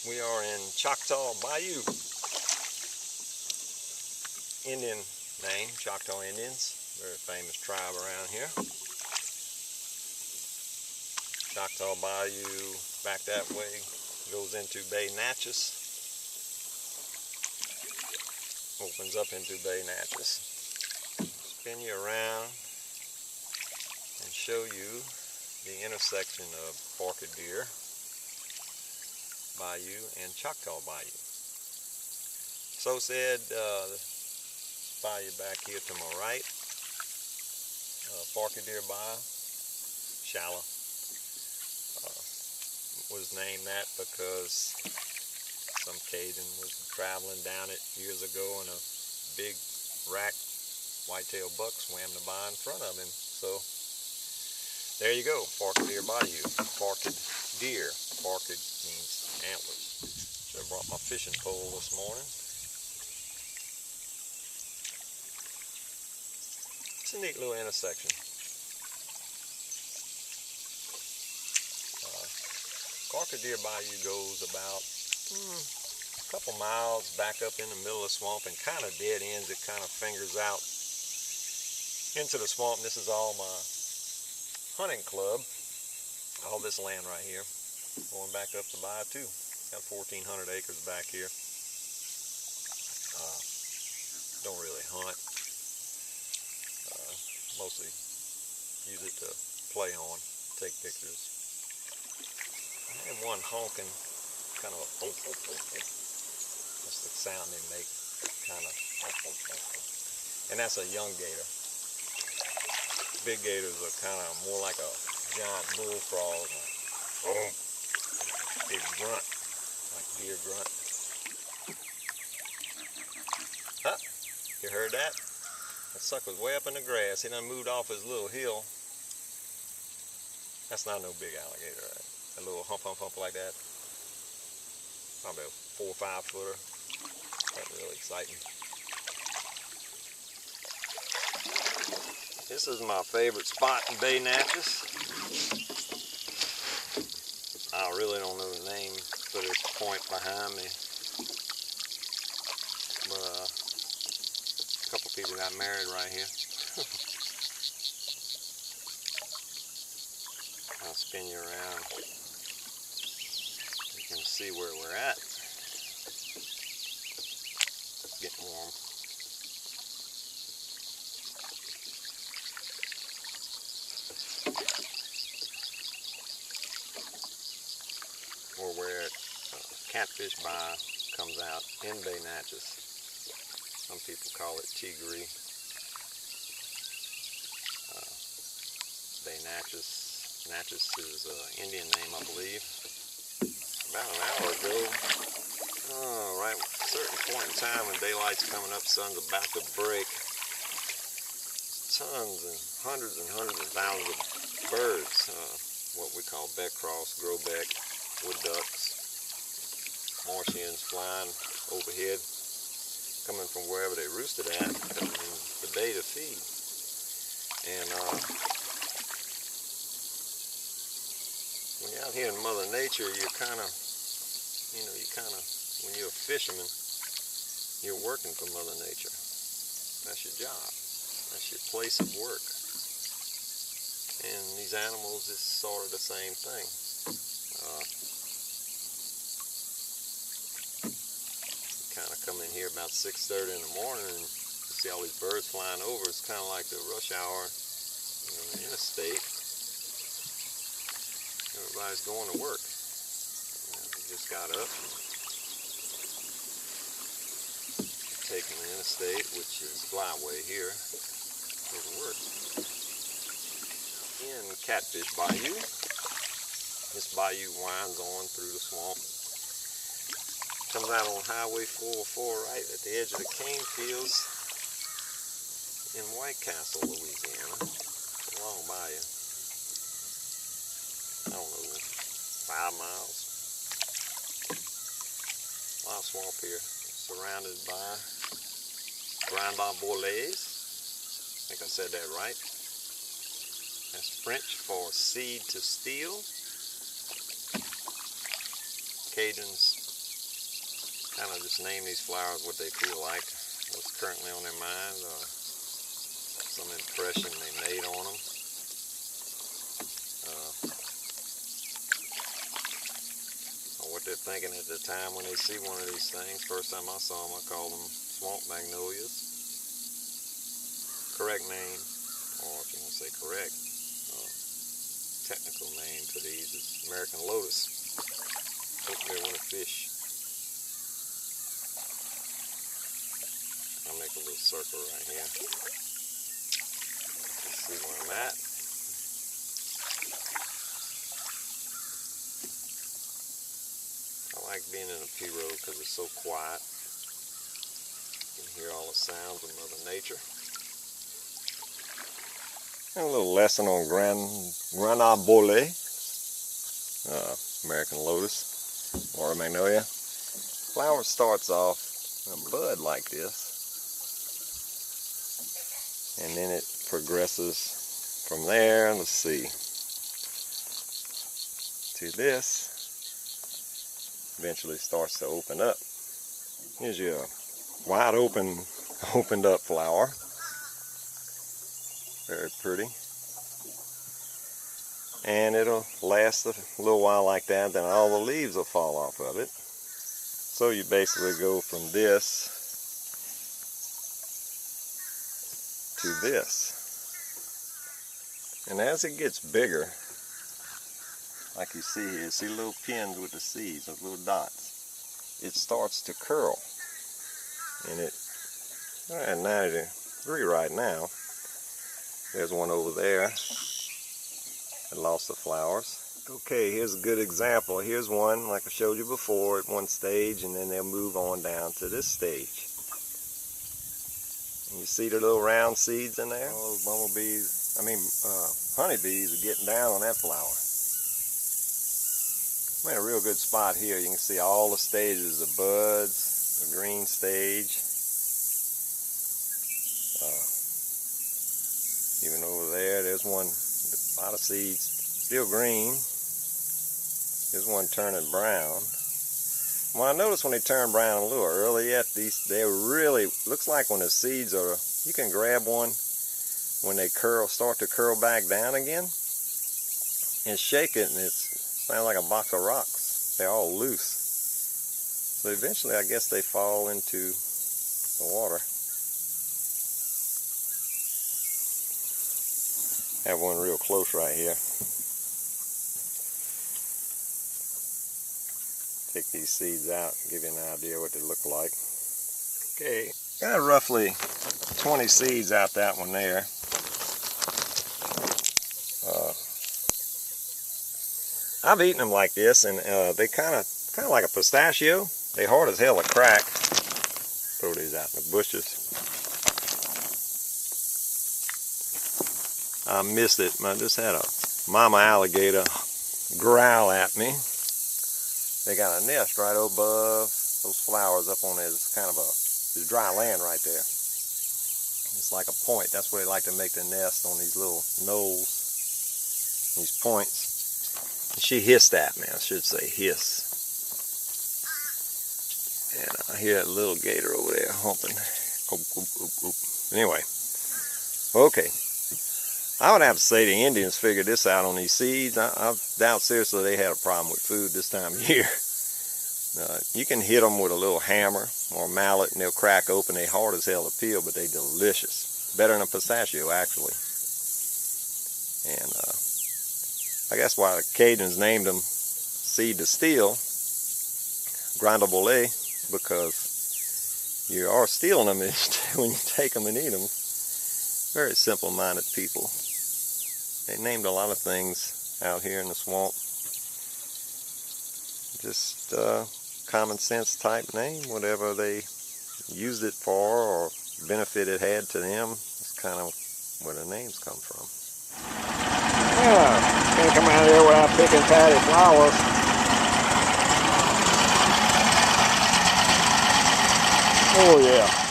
We are in Choctaw Bayou. Indian name, Choctaw Indians. Very famous tribe around here. Choctaw Bayou, back that way, goes into Bay Natchez. Opens up into Bay Natchez. Spin you around and show you the intersection of Forked-Deer Bayou and Choctaw Bayou. So said, bayou back here to my right, Forked-Deer Bayou, shallow. Was named that because some Cajun was traveling down it years ago and a big rack whitetail buck swam the bayou in front of him. So there you go, Forked-Deer Bayou. Forked deer. Forked means antlers. Should have brought my fishing pole this morning. It's a neat little intersection. Forked-Deer Bayou goes about a couple miles back up in the middle of the swamp and kind of dead ends. It kind of fingers out into the swamp. This is all my hunting club. All this land right here. Going back up the bayou too. Got 1,400 acres back here. Don't really hunt. Mostly use it to play on, take pictures. I had one honking, kind of a that's the sound they make, kind of, and that's a young gator. Big gators are kind of more like a giant bullfrog, like, big grunt, like deer grunt. Huh? You heard that? That sucker's way up in the grass. He done moved off his little hill. That's not no big alligator, right? A little hump like that. Probably a 4 or 5 footer. That's really exciting. This is my favorite spot in Bay Natchez. I really don't know the name for this point behind me. But a couple people got married right here. I'll spin you around. You can see where we're at. It's getting warm. Or where Catfish Bayou comes out in Bay Natchez. Some people call it Tigre. Bay Natchez. Natchez is an Indian name, I believe. About an hour ago, right at a certain point in time when daylight's coming up, sun's about to break, tons and hundreds of thousands of birds, what we call beck cross, grosbeck, wood ducks, marsh hens flying overhead, coming from wherever they roosted at, coming in the bay to feed. And when you're out here in Mother Nature, you're kind of, when you're a fisherman, you're working for Mother Nature. That's your job. That's your place of work. And these animals is sort of the same thing. You kind of come in here about 6:30 in the morning and you see all these birds flying over. It's kind of like the rush hour on the interstate. Everybody's going to work. We just got up, taking the interstate, which is flyway here, go to work. In Catfish Bayou, this bayou winds on through the swamp. Comes out on Highway 404 right at the edge of the cane fields in White Castle, Louisiana. It's a long bayou. I don't know, 5 miles. A lot of swamp here, surrounded by bramboles. I think I said that right. That's French for seed to steal. Cajuns kind of just name these flowers what they feel like, what's currently on their mind, or some impression they made on them. Or what they're thinking at the time when they see one of these things. First time I saw them, I called them swamp magnolias. Correct name, or if you want to say correct, technical name for these is American lotus. Hopefully I want to fish. I'll make a little circle right here. Let's see where I'm at. I like being in a P-road because it's so quiet. You can hear all the sounds of Mother Nature. And a little lesson on Granabole, American lotus, or magnolia. Flower starts off a bud like this, and then it progresses from there, let's see, to this. Eventually starts to open up. Here's your wide opened up flower. Very pretty. And it'll last a little while like that, then all the leaves will fall off of it. So you basically go from this to this. And as it gets bigger, like you see here, see little pins with the seeds, those little dots. It starts to curl. And we're at 90 degrees right now. There's one over there that lost the flowers. Okay, here's a good example. Here's one, like I showed you before, at one stage, and then they'll move on down to this stage. And you see the little round seeds in there? All those honeybees are getting down on that flower. I'm in a real good spot here. You can see all the stages, the buds, the green stage. Even over there, there's one, a lot of seeds, still green. There's one turning brown. Well, I noticed when they turn brown a little early yet, they really, looks like when the seeds are, you can grab one when they start to curl back down again, and shake it, and it sounds like a box of rocks. They're all loose. So eventually, I guess they fall into the water. Have one real close right here. Take these seeds out and give you an idea what they look like. Okay, got roughly 20 seeds out that one there. I've eaten them like this, and they kind of like a pistachio. They hard as hell to crack. Throw these out in the bushes. I missed it. I just had a mama alligator growl at me. They got a nest right above those flowers up on there. It's kind of there's dry land right there. It's like a point. That's where they like to make the nest, on these little knolls, these points. And she hissed at me. I should say hiss. And I hear that little gator over there humping. Oop, oop, oop, oop. Anyway, okay. I would have to say the Indians figured this out on these seeds. I doubt seriously they had a problem with food this time of year. You can hit them with a little hammer or mallet and they'll crack open. They're hard as hell to peel, but they're delicious. Better than a pistachio, actually. And I guess why the Cajuns named them seed to steal, Granabole, because you are stealing them when you take them and eat them. Very simple-minded people. They named a lot of things out here in the swamp. Just common sense type name, whatever they used it for or benefit it had to them. That's kind of where the names come from. Yeah, can't come out here without picking patty flowers. Oh yeah.